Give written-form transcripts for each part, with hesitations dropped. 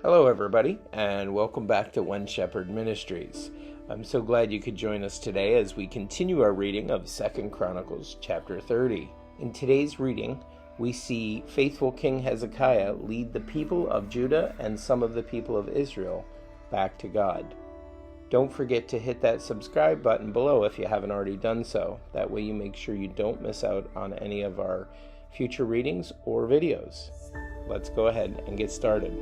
Hello everybody, and welcome back to One Shepherd Ministries. I'm so glad you could join us today as we continue our reading of 2 Chronicles chapter 30. In today's reading, we see faithful King Hezekiah lead the people of Judah and some of the people of Israel back to God. Don't forget to hit that subscribe button below if you haven't already done so. That way you make sure you don't miss out on any of our future readings or videos. Let's go ahead and get started.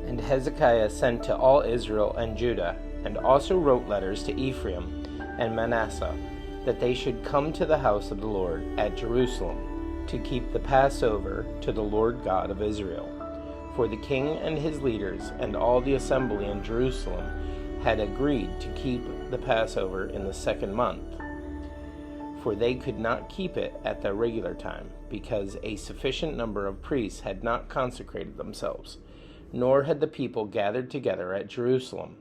And Hezekiah sent to all Israel and Judah, and also wrote letters to Ephraim and Manasseh, that they should come to the house of the Lord at Jerusalem, to keep the Passover to the Lord God of Israel. For the king and his leaders and all the assembly in Jerusalem had agreed to keep the Passover in the second month. For they could not keep it at the regular time, because a sufficient number of priests had not consecrated themselves, nor had the people gathered together at Jerusalem.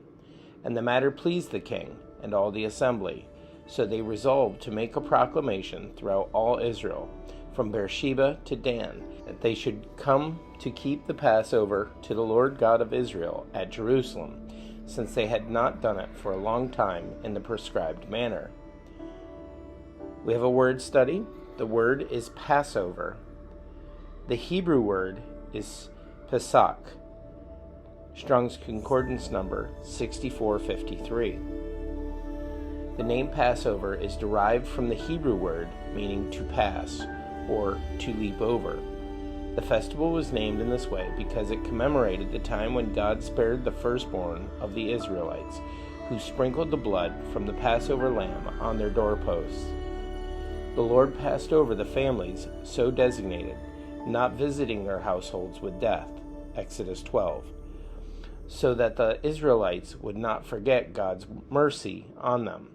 And the matter pleased the king and all the assembly. So they resolved to make a proclamation throughout all Israel, from Beersheba to Dan, that they should come to keep the Passover to the Lord God of Israel at Jerusalem, since they had not done it for a long time in the prescribed manner. We have a word study. The word is Passover. The Hebrew word is Pesach. Strong's Concordance number 6453. The name Passover is derived from the Hebrew word meaning to pass or to leap over. The festival was named in this way because it commemorated the time when God spared the firstborn of the Israelites, who sprinkled the blood from the Passover lamb on their doorposts. The Lord passed over the families so designated, not visiting their households with death, Exodus 12, so that the Israelites would not forget God's mercy on them.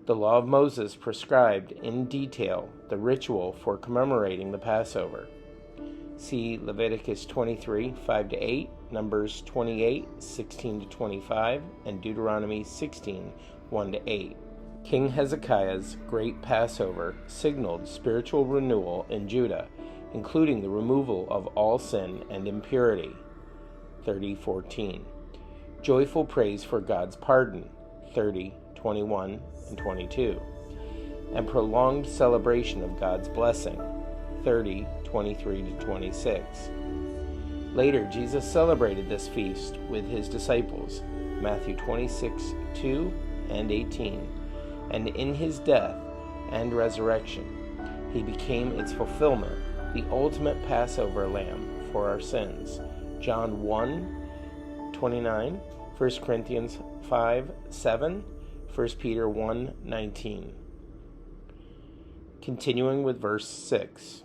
The law of Moses prescribed in detail the ritual for commemorating the Passover. See Leviticus 23, 5-8, Numbers 28, 16-25, and Deuteronomy 16, 1-8. King Hezekiah's great Passover signaled spiritual renewal in Judah, including the removal of all sin and impurity. 30:14. Joyful praise for God's pardon. 30:21 and 22. And prolonged celebration of God's blessing. 30:23-26. Later, Jesus celebrated this feast with his disciples. Matthew 26:2 and 18. And in his death and resurrection, he became its fulfillment, the ultimate Passover lamb for our sins. John 1:29, 1 Corinthians 5:7, 1 Peter 1:19. Continuing with verse 6.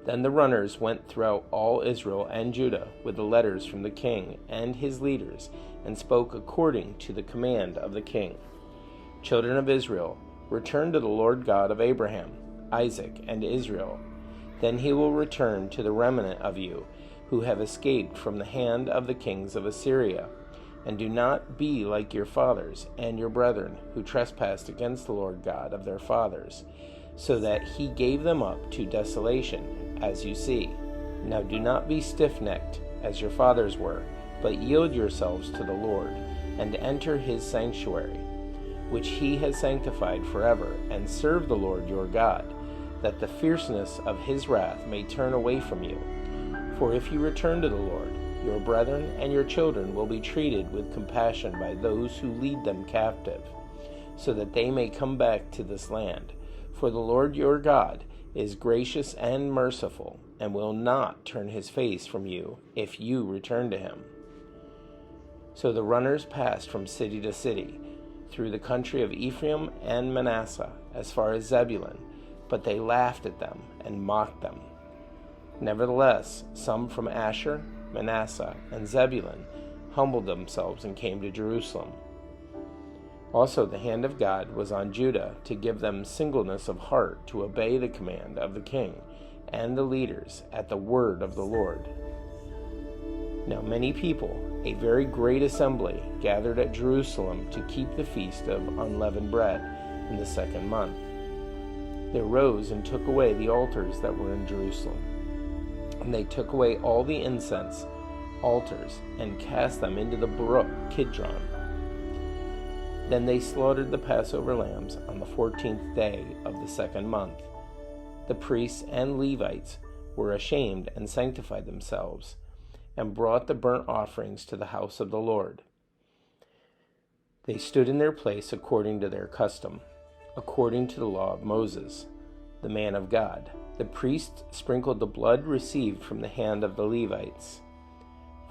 Then the runners went throughout all Israel and Judah with the letters from the king and his leaders, and spoke according to the command of the king. Children of Israel, return to the Lord God of Abraham, Isaac, and Israel. Then he will return to the remnant of you, who have escaped from the hand of the kings of Assyria. And do not be like your fathers and your brethren, who trespassed against the Lord God of their fathers, so that he gave them up to desolation, as you see. Now do not be stiff-necked, as your fathers were, but yield yourselves to the Lord, and enter his sanctuary, which he has sanctified forever, and serve the Lord your God, that the fierceness of his wrath may turn away from you. For if you return to the Lord, your brethren and your children will be treated with compassion by those who lead them captive, so that they may come back to this land. For the Lord your God is gracious and merciful, and will not turn his face from you if you return to him. So the runners passed from city to city, through the country of Ephraim and Manasseh, as far as Zebulun, but they laughed at them and mocked them. Nevertheless, some from Asher, Manasseh, and Zebulun humbled themselves and came to Jerusalem. Also the hand of God was on Judah to give them singleness of heart to obey the command of the king and the leaders at the word of the Lord. Now many people, a very great assembly, gathered at Jerusalem to keep the feast of unleavened bread in the second month. They rose and took away the altars that were in Jerusalem. And they took away all the incense altars and cast them into the brook Kidron. Then they slaughtered the Passover lambs on the 14th day of the second month. The priests and Levites were ashamed and sanctified themselves, and brought the burnt offerings to the house of the Lord. They stood in their place according to their custom, according to the law of Moses, the man of God. The priests sprinkled the blood received from the hand of the Levites,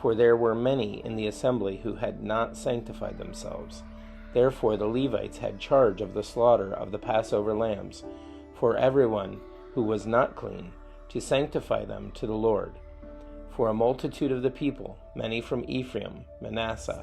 for there were many in the assembly who had not sanctified themselves. Therefore the Levites had charge of the slaughter of the Passover lambs, for everyone who was not clean, to sanctify them to the Lord. For a multitude of the people, many from Ephraim, Manasseh,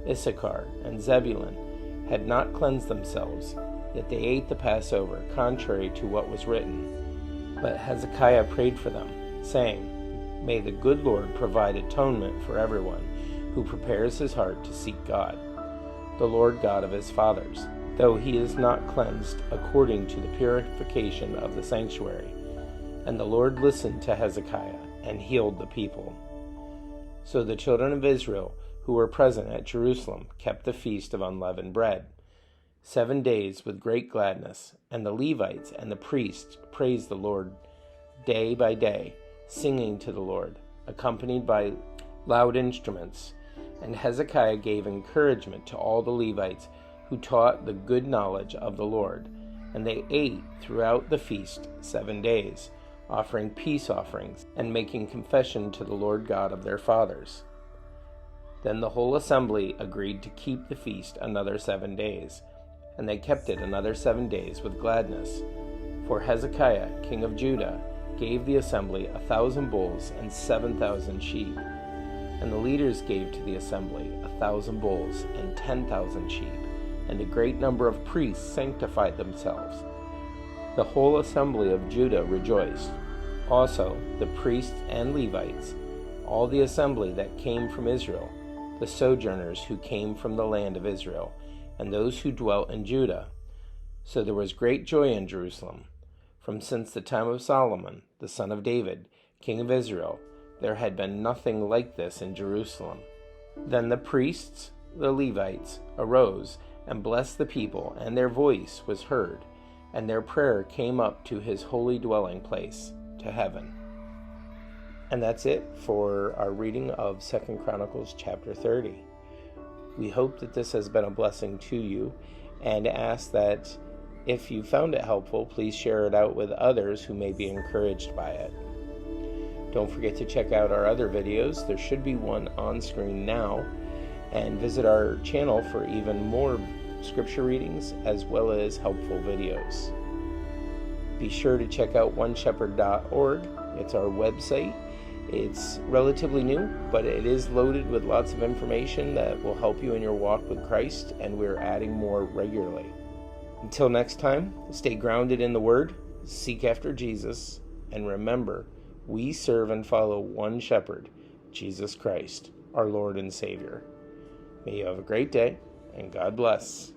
Issachar, and Zebulun, had not cleansed themselves, yet they ate the Passover, contrary to what was written. But Hezekiah prayed for them, saying, May the good Lord provide atonement for everyone who prepares his heart to seek God, the Lord God of his fathers, though he is not cleansed according to the purification of the sanctuary. And the Lord listened to Hezekiah and healed the people. So the children of Israel who were present at Jerusalem kept the feast of unleavened bread 7 days with great gladness, and the Levites and the priests praised the Lord day by day, singing to the Lord, accompanied by loud instruments. And Hezekiah gave encouragement to all the Levites who taught the good knowledge of the Lord. And they ate throughout the feast 7 days, offering peace offerings and making confession to the Lord God of their fathers. Then the whole assembly agreed to keep the feast another 7 days, and they kept it another 7 days with gladness. For Hezekiah, king of Judah, gave the assembly 1,000 bulls and 7,000 sheep. And the leaders gave to the assembly 1,000 bulls and 10,000 sheep, and a great number of priests sanctified themselves. The whole assembly of Judah rejoiced. Also the priests and Levites, all the assembly that came from Israel, the sojourners who came from the land of Israel, and those who dwelt in Judah. So there was great joy in Jerusalem. From since the time of Solomon, the son of David, king of Israel, there had been nothing like this in Jerusalem. Then the priests, the Levites, arose and blessed the people, and their voice was heard, and their prayer came up to his holy dwelling place, to heaven. And that's it for our reading of 2 Chronicles chapter 30. We hope that this has been a blessing to you, and ask that if you found it helpful, please share it out with others who may be encouraged by it. Don't forget to check out our other videos. There should be one on screen now. And visit our channel for even more scripture readings as well as helpful videos. Be sure to check out oneshepherd.org. It's our website. It's relatively new, but it is loaded with lots of information that will help you in your walk with Christ, and we're adding more regularly. Until next time, stay grounded in the Word, seek after Jesus, and remember, we serve and follow one shepherd, Jesus Christ, our Lord and Savior. May you have a great day, and God bless.